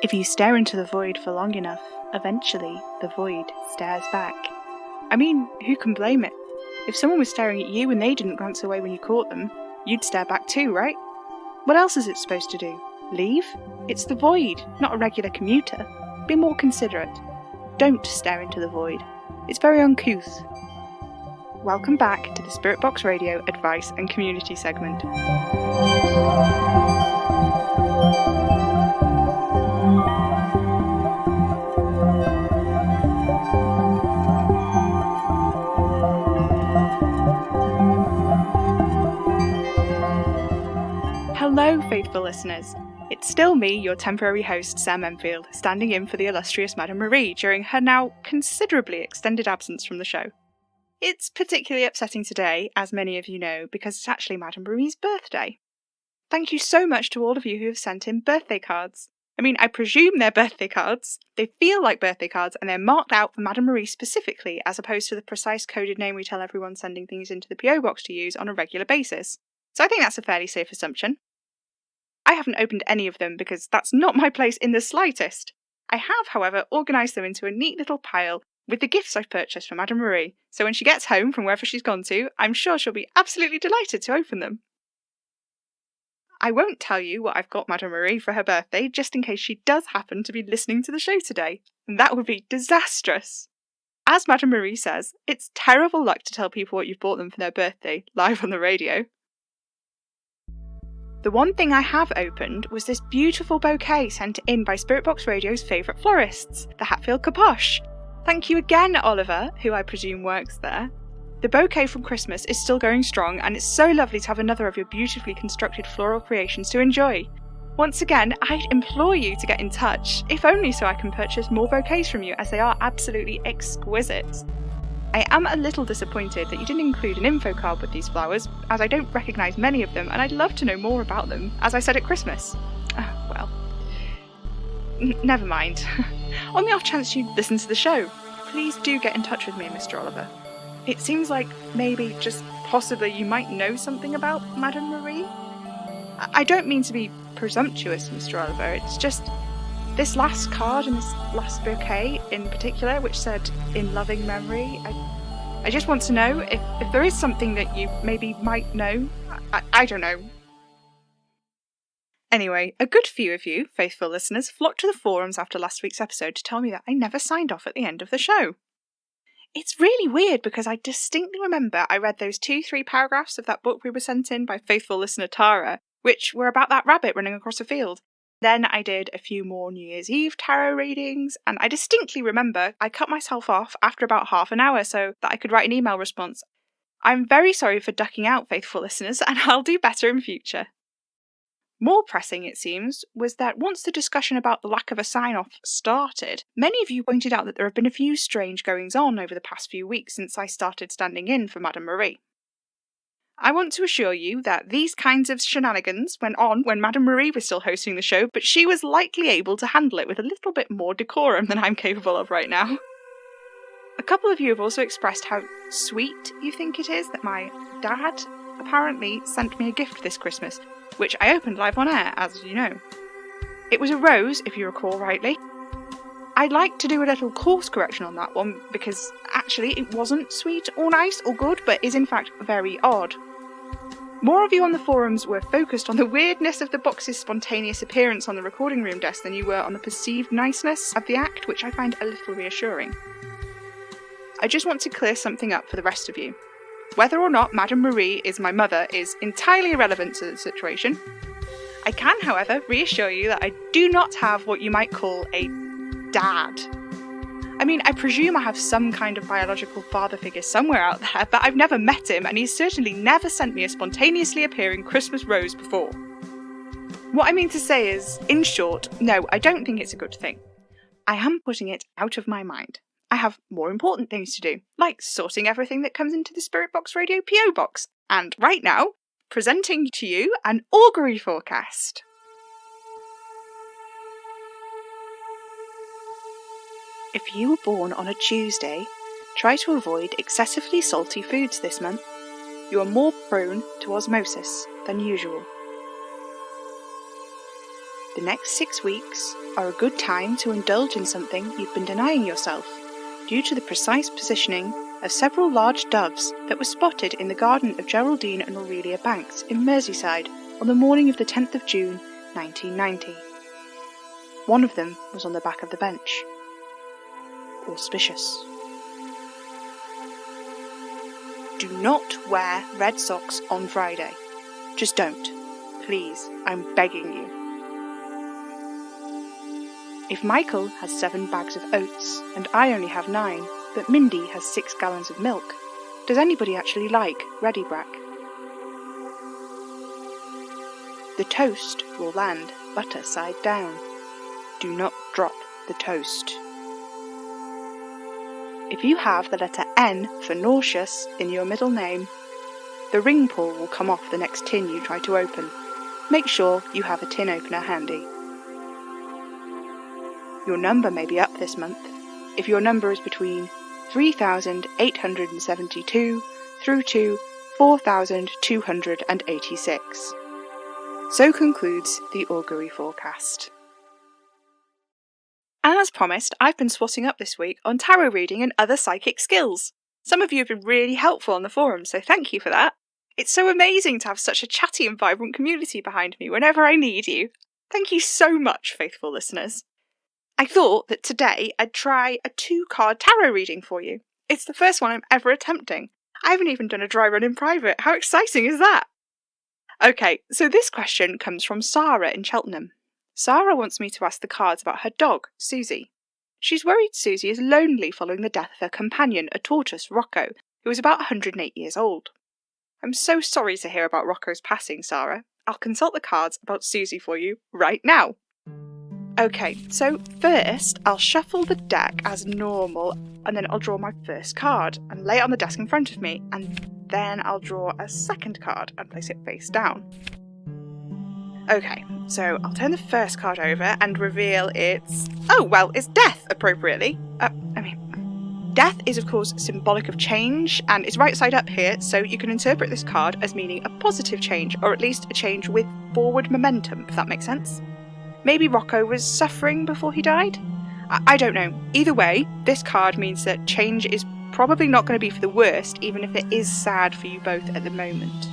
If you stare into the void for long enough, eventually the void stares back. I mean, who can blame it? If someone was staring at you and they didn't glance away when you caught them, you'd stare back too, right? What else is it supposed to do? Leave? It's the void, not a regular commuter. Be more considerate. Don't stare into the void. It's very uncouth. Welcome back to the Spirit Box Radio Advice and Community segment. Hello, faithful listeners. It's still me, your temporary host, Sam Enfield, standing in for the illustrious Madame Marie during her now considerably extended absence from the show. It's particularly upsetting today, as many of you know, because it's actually Madame Marie's birthday. Thank you so much to all of you who have sent in birthday cards. I mean, I presume they're birthday cards. They feel like birthday cards, and they're marked out for Madame Marie specifically, as opposed to the precise coded name we tell everyone sending things into the PO box to use on a regular basis. So I think that's a fairly safe assumption. I haven't opened any of them because that's not my place in the slightest. I have, however, organised them into a neat little pile with the gifts I've purchased for Madame Marie, so when she gets home from wherever she's gone to, I'm sure she'll be absolutely delighted to open them. I won't tell you what I've got Madame Marie for her birthday, just in case she does happen to be listening to the show today, and that would be disastrous. As Madame Marie says, it's terrible luck to tell people what you've bought them for their birthday, live on the radio. The one thing I have opened was this beautiful bouquet sent in by Spirit Box Radio's favourite florists, the Hatfield Capoche. Thank you again, Oliver, who I presume works there. The bouquet from Christmas is still going strong, and it's so lovely to have another of your beautifully constructed floral creations to enjoy. Once again, I'd implore you to get in touch, if only so I can purchase more bouquets from you, as they are absolutely exquisite. I am a little disappointed that you didn't include an info card with these flowers, as I don't recognise many of them, and I'd love to know more about them, as I said at Christmas. Never mind. On the off chance you listen to the show, please do get in touch with me, Mr. Oliver. It seems like maybe, just possibly, you might know something about Madame Marie? I don't mean to be presumptuous, Mr. Oliver, it's just this last card and this last bouquet in particular, which said, "in loving memory," I just want to know if there is something that you maybe might know. I don't know. Anyway, a good few of you, faithful listeners, flocked to the forums after last week's episode to tell me that I never signed off at the end of the show. It's really weird because I distinctly remember I read those 2-3 paragraphs of that book we were sent in by faithful listener Tara, which were about that rabbit running across a field. Then I did a few more New Year's Eve tarot readings, and I distinctly remember I cut myself off after about half an hour so that I could write an email response. I'm very sorry for ducking out, faithful listeners, and I'll do better in future. More pressing, it seems, was that once the discussion about the lack of a sign-off started, many of you pointed out that there have been a few strange goings-on over the past few weeks since I started standing in for Madame Marie. I want to assure you that these kinds of shenanigans went on when Madame Marie was still hosting the show, but she was likely able to handle it with a little bit more decorum than I'm capable of right now. A couple of you have also expressed how sweet you think it is that my dad apparently sent me a gift this Christmas, which I opened live on air, as you know. It was a rose, if you recall rightly. I'd like to do a little course correction on that one, because actually it wasn't sweet or nice or good, but is in fact very odd. More of you on the forums were focused on the weirdness of the box's spontaneous appearance on the recording room desk than you were on the perceived niceness of the act, which I find a little reassuring. I just want to clear something up for the rest of you. Whether or not Madame Marie is my mother is entirely irrelevant to the situation. I can, however, reassure you that I do not have what you might call a dad. I mean, I presume I have some kind of biological father figure somewhere out there, but I've never met him, and he's certainly never sent me a spontaneously appearing Christmas rose before. What I mean to say is, in short, no, I don't think it's a good thing. I am putting it out of my mind. I have more important things to do, like sorting everything that comes into the Spirit Box Radio PO box, and right now, presenting to you an augury forecast. If you were born on a Tuesday, try to avoid excessively salty foods this month. You are more prone to osmosis than usual. The next 6 weeks are a good time to indulge in something you've been denying yourself, due to the precise positioning of several large doves that were spotted in the garden of Geraldine and Aurelia Banks in Merseyside on the morning of the 10th of June 1990. One of them was on the back of the bench. Auspicious. Do not wear red socks on Friday. Just don't. Please, I'm begging you. If Michael has 7 bags of oats and I only have 9, but Mindy has 6 gallons of milk, does anybody actually like Ready Brack? The toast will land butter side down. Do not drop the toast. If you have the letter N for nauseous in your middle name, the ring pull will come off the next tin you try to open. Make sure you have a tin opener handy. Your number may be up this month if your number is between 3,872 through to 4,286. So concludes the augury forecast. And as promised, I've been swatting up this week on tarot reading and other psychic skills. Some of you have been really helpful on the forum, so thank you for that. It's so amazing to have such a chatty and vibrant community behind me whenever I need you. Thank you so much, faithful listeners. I thought that today I'd try a 2-card tarot reading for you. It's the first one I'm ever attempting. I haven't even done a dry run in private. How exciting is that? Okay, so this question comes from Sarah in Cheltenham. Sarah wants me to ask the cards about her dog, Susie. She's worried Susie is lonely following the death of her companion, a tortoise, Rocco, who was about 108 years old. I'm so sorry to hear about Rocco's passing, Sarah. I'll consult the cards about Susie for you right now. Okay, so first I'll shuffle the deck as normal, and then I'll draw my first card and lay it on the desk in front of me, and then I'll draw a second card and place it face down. Okay, so I'll turn the first card over and reveal it's death, appropriately. Death is of course symbolic of change, and it's right side up here, so you can interpret this card as meaning a positive change, or at least a change with forward momentum, if that makes sense. Maybe Rocco was suffering before he died? I don't know. Either way, this card means that change is probably not going to be for the worst, even if it is sad for you both at the moment.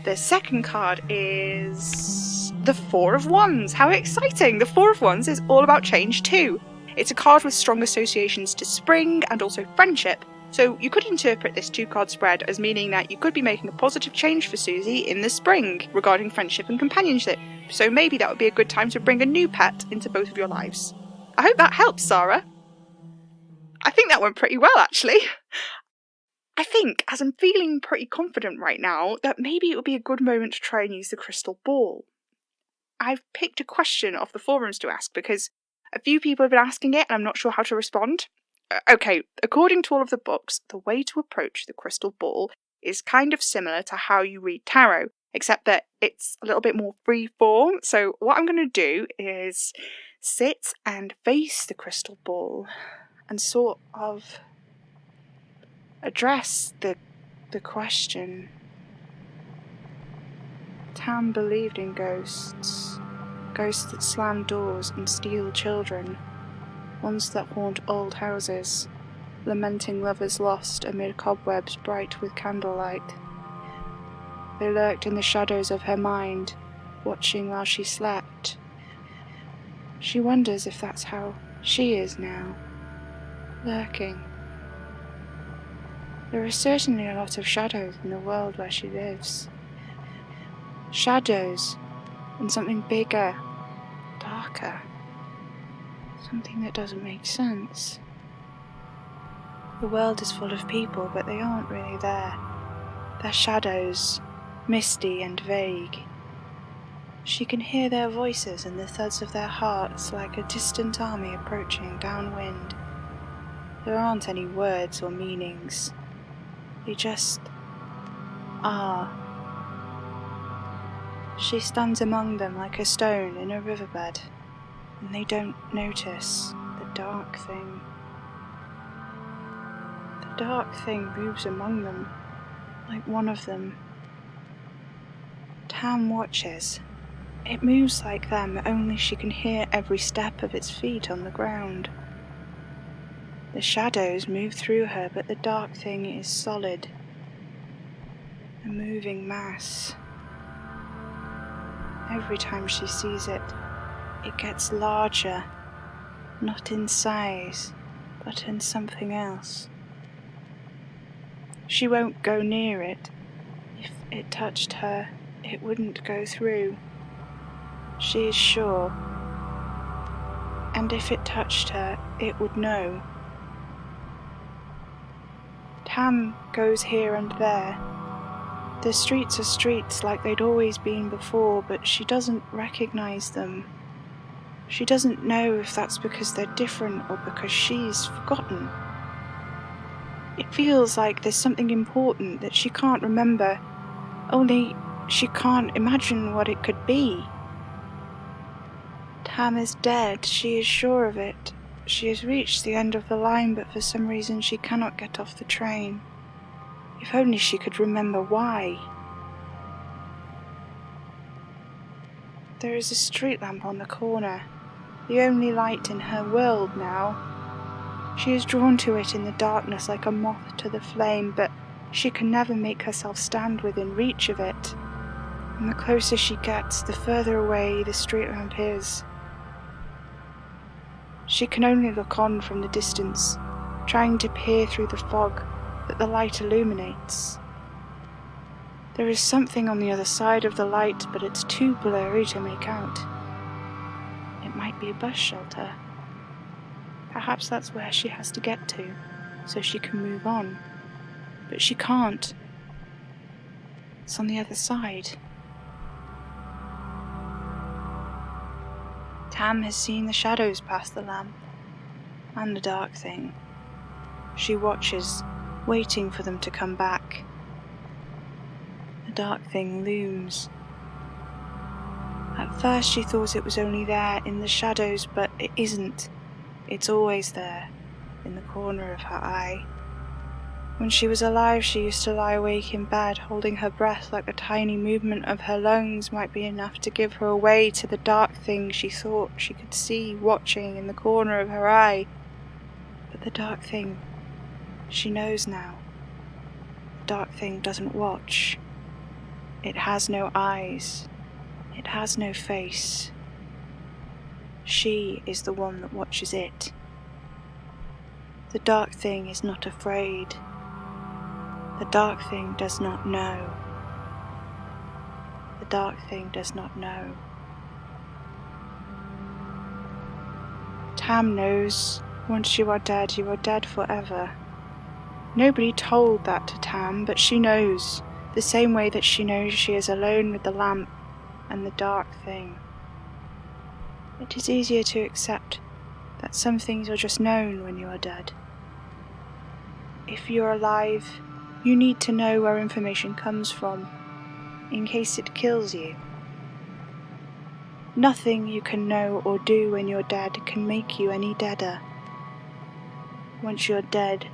The second card is the Four of Wands. How exciting! The Four of Wands is all about change too. It's a card with strong associations to spring and also friendship, so you could interpret this 2-card spread as meaning that you could be making a positive change for Susie in the spring regarding friendship and companionship. So maybe that would be a good time to bring a new pet into both of your lives. I hope that helps, Sarah. I think that went pretty well, actually. I think, as I'm feeling pretty confident right now, that maybe it would be a good moment to try and use the crystal ball. I've picked a question off the forums to ask because a few people have been asking it and I'm not sure how to respond. Okay, according to all of the books, the way to approach the crystal ball is kind of similar to how you read tarot, except that it's a little bit more free form. So what I'm going to do is sit and face the crystal ball and sort of address the question. Tam believed in ghosts that slam doors and steal children, ones that haunt old houses, lamenting lovers lost amid cobwebs bright with candlelight. They lurked in the shadows of her mind, watching while she slept. She wonders if that's how she is now, lurking. There are certainly a lot of shadows in the world where she lives. Shadows, and something bigger, darker. Something that doesn't make sense. The world is full of people, but they aren't really there. They're shadows, misty and vague. She can hear their voices and the thuds of their hearts like a distant army approaching downwind. There aren't any words or meanings. They just are. She stands among them like a stone in a riverbed, and they don't notice the dark thing. The dark thing moves among them, like one of them. Tam watches, It moves like them, only she can hear every step of its feet on the ground. The shadows move through her, but the dark thing is solid, a moving mass. Every time she sees it, it gets larger, not in size, but in something else. She won't go near it. If it touched her, it wouldn't go through. She is sure. And if it touched her, it would know. Tam goes here and there. The streets are streets like they'd always been before, but she doesn't recognize them. She doesn't know if that's because they're different or because she's forgotten. It feels like there's something important that she can't remember, only she can't imagine what it could be. Tam is dead, she is sure of it. She has reached the end of the line, but for some reason she cannot get off the train. If only she could remember why. There is a street lamp on the corner, the only light in her world now. She is drawn to it in the darkness like a moth to the flame, but she can never make herself stand within reach of it. And the closer she gets, the further away the street lamp is. She can only look on from the distance, trying to peer through the fog that the light illuminates. There is something on the other side of the light, but it's too blurry to make out. It might be a bus shelter. Perhaps that's where she has to get to, so she can move on. But she can't. It's on the other side. Tam has seen the shadows past the lamp, and the dark thing. She watches, waiting for them to come back. The dark thing looms. At first she thought it was only there in the shadows, but it isn't. It's always there, in the corner of her eye. When she was alive, she used to lie awake in bed, holding her breath like a tiny movement of her lungs might be enough to give her away to the dark thing she thought she could see watching in the corner of her eye. But the dark thing, she knows now. The dark thing doesn't watch. It has no eyes. It has no face. She is the one that watches it. The dark thing is not afraid. The dark thing does not know. The dark thing does not know. Tam knows, once you are dead forever. Nobody told that to Tam, but she knows, the same way that she knows she is alone with the lamp and the dark thing. It is easier to accept that some things are just known when you are dead. If you're alive, you need to know where information comes from, in case it kills you. Nothing you can know or do when you're dead can make you any deader. Once you're dead,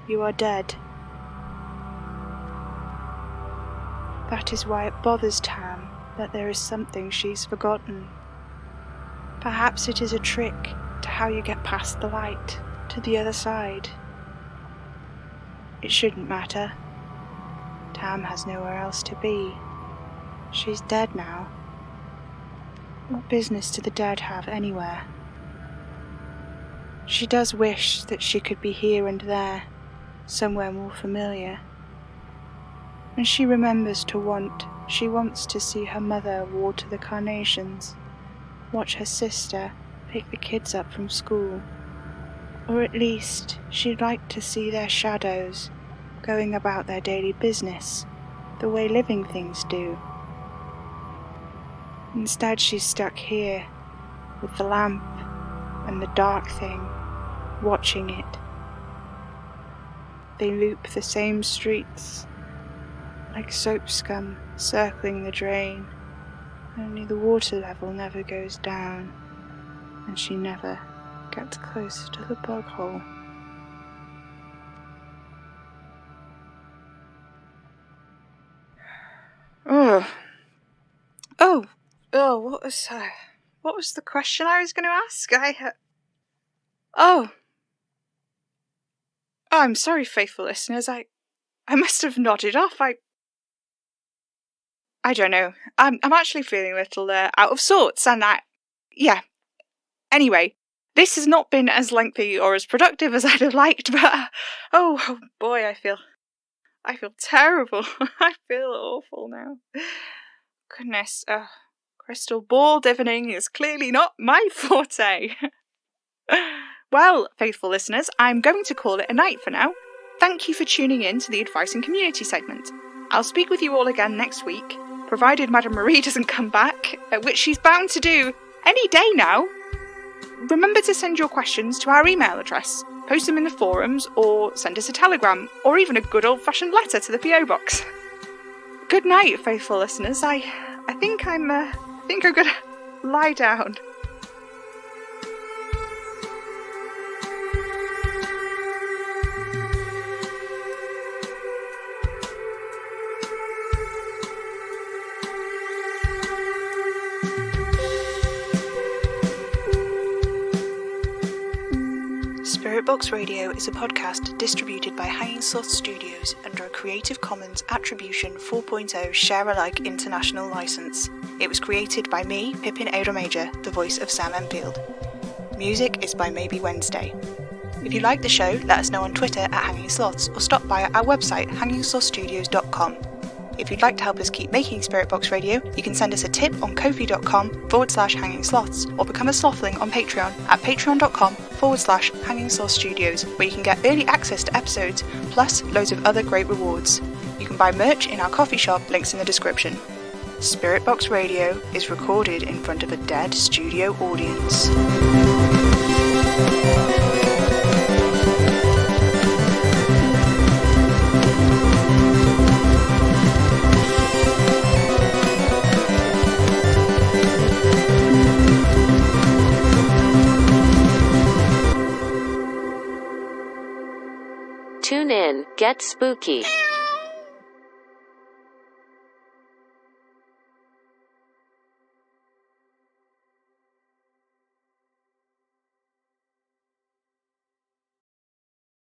you are dead. That is why it bothers Tam that there is something she's forgotten. Perhaps it is a trick to how you get past the light, to the other side. It shouldn't matter. Tam has nowhere else to be. She's dead now. What business do the dead have anywhere? She does wish that she could be here and there, somewhere more familiar. When she remembers to want, she wants to see her mother water the carnations, watch her sister pick the kids up from school, or at least she'd like to see their shadows going about their daily business, the way living things do. Instead, she's stuck here, with the lamp and the dark thing, watching it. They loop the same streets, like soap scum circling the drain, only the water level never goes down, and she never gets close to the bog hole. Oh, Oh, what was the question I was going to ask? Oh, I'm sorry, faithful listeners. I must have nodded off. I don't know. I'm actually feeling a little out of sorts, and yeah. Anyway, this has not been as lengthy or as productive as I'd have liked, but oh boy, I feel terrible. I feel awful now. Goodness, crystal ball divining is clearly not my forte. Well, faithful listeners, I'm going to call it a night for now. Thank you for tuning in to the Advice and Community segment. I'll speak with you all again next week, provided Madame Marie doesn't come back, which she's bound to do any day now. Remember to send your questions to our email address, post them in the forums, or send us a telegram, or even a good old-fashioned letter to the PO box. Good night, faithful listeners. I think I'm gonna lie down. Spirit Box Radio is a podcast distributed by Hanging Sloth Studios under a Creative Commons Attribution 4.0 Share-alike International License. It was created by me, Pippin Ada Major, the voice of Sam Enfield. Music is by Maybe Wednesday. If you like the show, let us know on Twitter at Hanging Sloths or stop by our website hangingslothstudios.com. If you'd like to help us keep making Spirit Box Radio, you can send us a tip on ko-fi.com/Hanging Sloths or become a slothling on Patreon at patreon.com/Hanging Sloth Studios, where you can get early access to episodes, plus loads of other great rewards. You can buy merch in our coffee shop, links in the description. Spirit Box Radio is recorded in front of a dead studio audience. Tune in, get spooky.